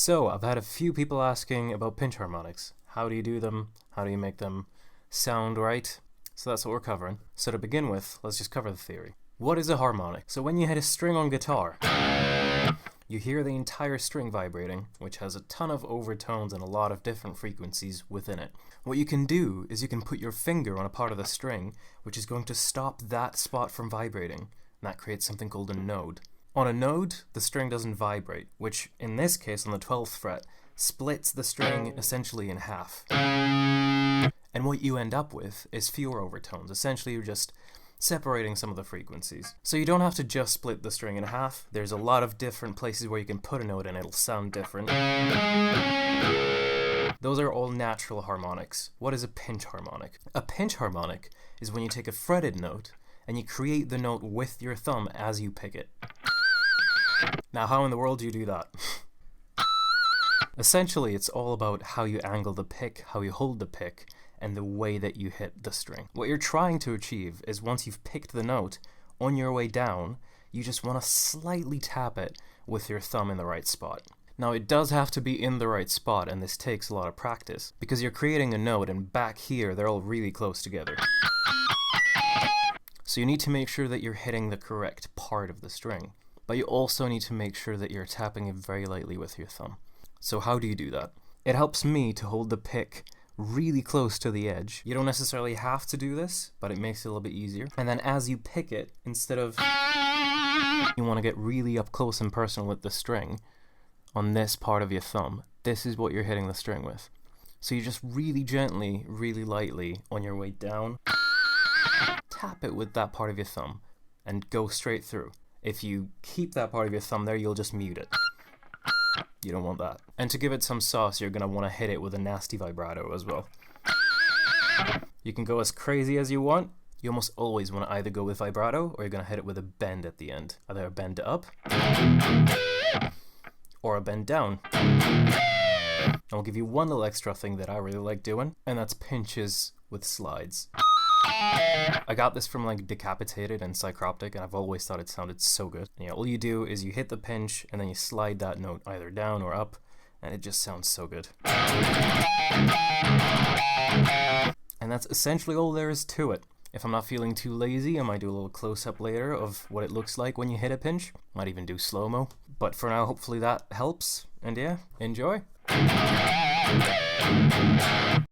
So, I've had a few people asking about pinch harmonics. How do you do them? How do you make them sound right? So that's what we're covering. So to begin with, let's just cover the theory. What is a harmonic? So when you hit a string on guitar, you hear the entire string vibrating, which has a ton of overtones and a lot of different frequencies within it. What you can do is you can put your finger on a part of the string, which is going to stop that spot from vibrating, and that creates something called a node. On a node, the string doesn't vibrate, which in this case on the 12th fret, splits the string essentially in half. And what you end up with is fewer overtones. Essentially you're just separating some of the frequencies. So you don't have to just split the string in half. There's a lot of different places where you can put a note and it'll sound different. Those are all natural harmonics. What is a pinch harmonic? A pinch harmonic is when you take a fretted note and you create the note with your thumb as you pick it. Now, how in the world do you do that? Essentially, it's all about how you angle the pick, how you hold the pick, and the way that you hit the string. What you're trying to achieve is once you've picked the note, on your way down, you just want to slightly tap it with your thumb in the right spot. Now, it does have to be in the right spot, and this takes a lot of practice, because you're creating a note, and back here, they're all really close together. So you need to make sure that you're hitting the correct part of the string. But you also need to make sure that you're tapping it very lightly with your thumb. So how do you do that? It helps me to hold the pick really close to the edge. You don't necessarily have to do this, but it makes it a little bit easier. And then as you pick it, instead of... you want to get really up close and personal with the string on this part of your thumb. This is what you're hitting the string with. So you just really gently, really lightly, on your way down, tap it with that part of your thumb and go straight through. If you keep that part of your thumb there, you'll just mute it. You don't want that. And to give it some sauce, you're going to want to hit it with a nasty vibrato as well. You can go as crazy as you want. You almost always want to either go with vibrato or you're going to hit it with a bend at the end. Either a bend up or a bend down. I'll give you one little extra thing that I really like doing, and that's pinches with slides. I got this from like Decapitated and Psychroptic, and I've always thought it sounded so good. And yeah, all you do is you hit the pinch and then you slide that note either down or up, and it just sounds so good. And that's essentially all there is to it. If I'm not feeling too lazy, I might do a little close-up later of what it looks like when you hit a pinch. Might even do slow-mo. But for now, hopefully that helps. And yeah, enjoy.